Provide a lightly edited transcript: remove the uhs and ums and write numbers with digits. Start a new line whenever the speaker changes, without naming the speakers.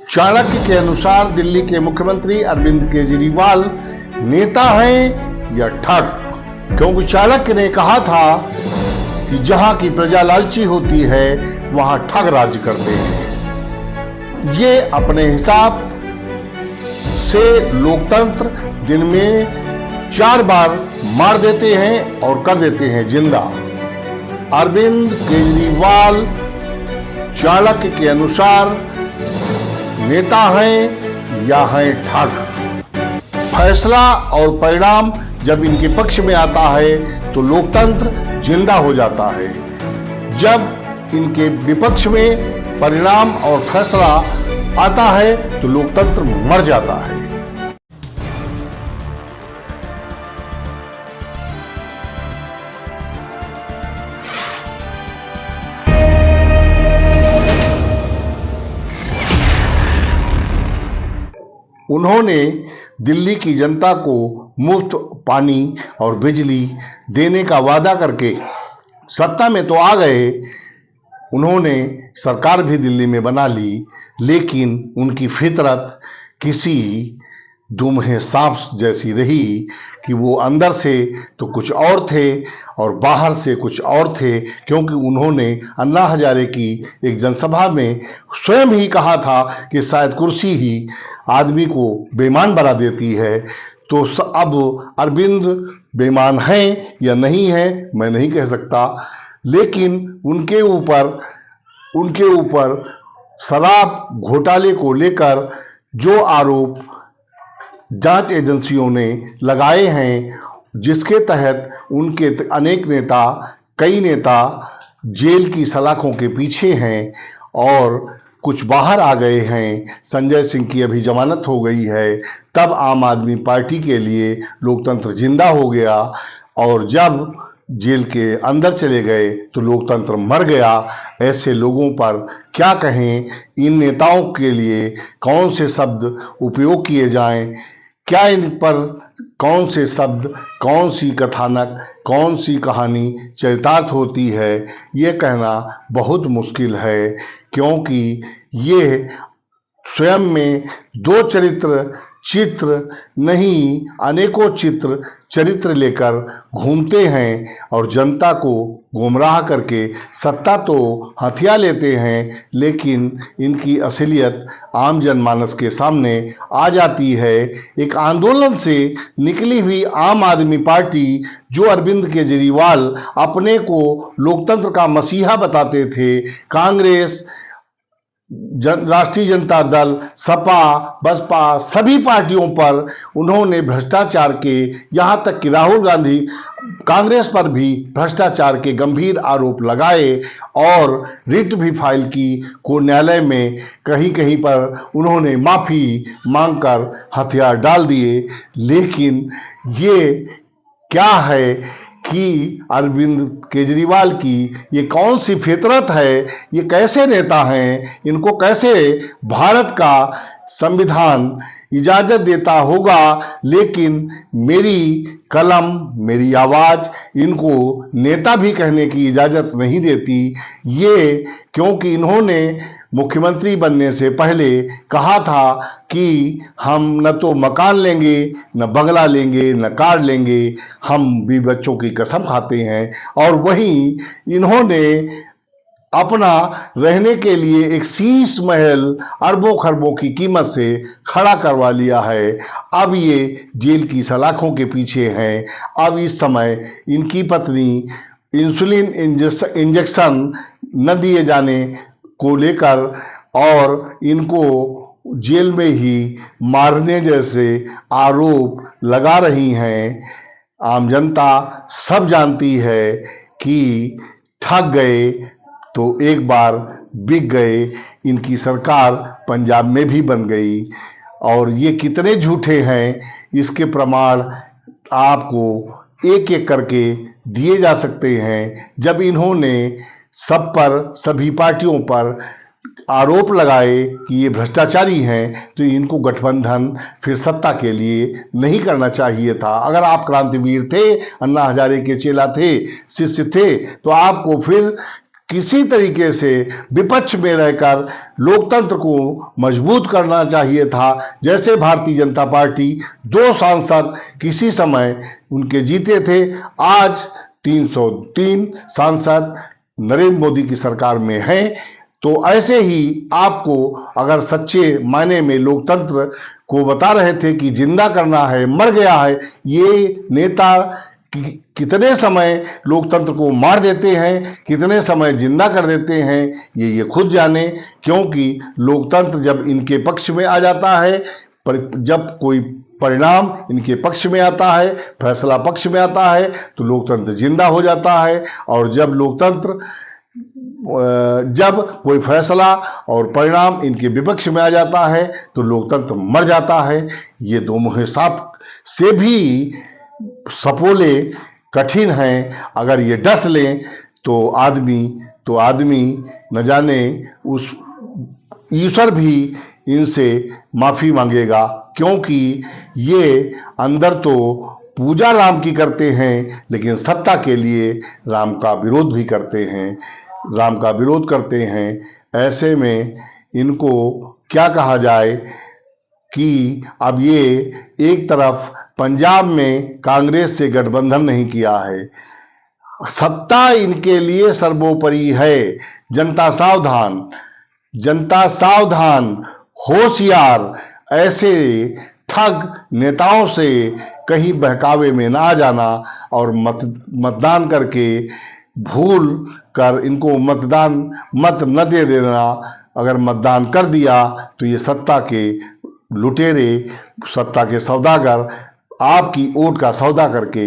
चाणक्य के अनुसार दिल्ली के मुख्यमंत्री अरविंद केजरीवाल नेता हैं या ठग, क्योंकि चाणक्य ने कहा था कि जहां की प्रजा लालची होती है वहां ठग राज्य करते हैं। ये अपने हिसाब से लोकतंत्र दिन में 4 बार मार देते हैं और कर देते हैं जिंदा। अरविंद केजरीवाल चाणक्य के अनुसार नेता हैं या हैं ठग। फैसला और परिणाम जब इनके पक्ष में आता है तो लोकतंत्र जिंदा हो जाता है। जब इनके विपक्ष में परिणाम और फैसला आता है तो लोकतंत्र मर जाता है। उन्होंने दिल्ली की जनता को मुफ्त पानी और बिजली देने का वादा करके सत्ता में तो आ गए। उन्होंने सरकार भी दिल्ली में बना ली, लेकिन उनकी फितरत किसी दुम्हे सांप जैसी रही कि वो अंदर से तो कुछ और थे और बाहर से कुछ और थे, क्योंकि उन्होंने अन्ना हजारे की एक जनसभा में स्वयं ही कहा था कि शायद कुर्सी ही आदमी को बेईमान बना देती है। तो अब अरविंद बेईमान हैं या नहीं हैं मैं नहीं कह सकता, लेकिन उनके ऊपर शराब घोटाले को लेकर जो आरोप जांच एजेंसियों ने लगाए हैं, जिसके तहत उनके कई नेता जेल की सलाखों के पीछे हैं और कुछ बाहर आ गए हैं। संजय सिंह की अभी जमानत हो गई है। तब आम आदमी पार्टी के लिए लोकतंत्र जिंदा हो गया, और जब जेल के अंदर चले गए तो लोकतंत्र मर गया। ऐसे लोगों पर क्या कहें, इन नेताओं के लिए कौन से शब्द उपयोग किए जाएं, क्या इन पर कौन से शब्द, कौन सी कथानक, कौन सी कहानी चरितार्थ होती है, ये कहना बहुत मुश्किल है, क्योंकि ये स्वयं में 2 चित्र नहीं अनेकों चरित्र लेकर घूमते हैं और जनता को गुमराह करके सत्ता तो हथिया लेते हैं, लेकिन इनकी असलियत आम जनमानस के सामने आ जाती है। एक आंदोलन से निकली हुई आम आदमी पार्टी, जो अरविंद केजरीवाल अपने को लोकतंत्र का मसीहा बताते थे, कांग्रेस, राष्ट्रीय जनता दल, सपा, बसपा, सभी पार्टियों पर उन्होंने भ्रष्टाचार के, यहाँ तक कि राहुल गांधी कांग्रेस पर भी भ्रष्टाचार के गंभीर आरोप लगाए और रिट भी फाइल की को न्यायालय में। कहीं पर उन्होंने माफी मांगकर हथियार डाल दिए। लेकिन ये क्या है कि अरविंद केजरीवाल की ये कौन सी फितरत है, ये कैसे नेता हैं, इनको कैसे भारत का संविधान इजाजत देता होगा। लेकिन मेरी कलम, मेरी आवाज इनको नेता भी कहने की इजाजत नहीं देती। ये क्योंकि इन्होंने मुख्यमंत्री बनने से पहले कहा था कि हम न तो मकान लेंगे, न बंगला लेंगे, न कार लेंगे, हम भी बच्चों की कसम खाते हैं। और वहीं इन्होंने अपना रहने के लिए एक शीश महल अरबों खरबों की कीमत से खड़ा करवा लिया है। अब ये जेल की सलाखों के पीछे हैं। अब इस समय इनकी पत्नी इंसुलिन इंजेक्शन न दिए जाने को लेकर और इनको जेल में ही मारने जैसे आरोप लगा रही हैं। आम जनता सब जानती है कि ठग गए तो एक बार बिक गए। इनकी सरकार पंजाब में भी बन गई, और ये कितने झूठे हैं इसके प्रमाण आपको एक एक करके दिए जा सकते हैं। जब इन्होंने सब पर, सभी पार्टियों पर आरोप लगाए कि ये भ्रष्टाचारी हैं, तो इनको गठबंधन फिर सत्ता के लिए नहीं करना चाहिए था। अगर आप क्रांतिवीर थे, अन्ना हजारे के चेला थे, शिष्य थे, तो आपको फिर किसी तरीके से विपक्ष में रहकर लोकतंत्र को मजबूत करना चाहिए था। जैसे भारतीय जनता पार्टी 2 सांसद किसी समय उनके जीते थे, आज 303 सांसद नरेंद्र मोदी की सरकार में हैं। तो ऐसे ही आपको अगर सच्चे मायने में लोकतंत्र को बता रहे थे कि जिंदा करना है, मर गया है, ये नेता कितने समय लोकतंत्र को मार देते हैं, कितने समय जिंदा कर देते हैं, ये खुद जाने। क्योंकि लोकतंत्र जब इनके पक्ष में आ जाता है, जब कोई परिणाम इनके पक्ष में आता है, फैसला पक्ष में आता है, तो लोकतंत्र जिंदा हो जाता है। और जब कोई फैसला और परिणाम इनके विपक्ष में आ जाता है, तो लोकतंत्र मर जाता है। ये दो मुँहे सांप से भी सपोले कठिन हैं। अगर ये डस लें तो आदमी न जाने उस ईश्वर भी इनसे माफी मांगेगा। क्योंकि ये अंदर तो पूजा राम की करते हैं, लेकिन सत्ता के लिए राम का विरोध भी करते हैं। ऐसे में इनको क्या कहा जाए कि अब ये एक तरफ पंजाब में कांग्रेस से गठबंधन नहीं किया है, सत्ता इनके लिए सर्वोपरि है। जनता सावधान, होशियार। ऐसे ठग नेताओं से कहीं बहकावे में ना आ जाना और मतदान करके भूल कर इनको मत न दे देना। अगर मतदान कर दिया तो ये सत्ता के लुटेरे, सत्ता के सौदागर आपकी वोट का सौदा करके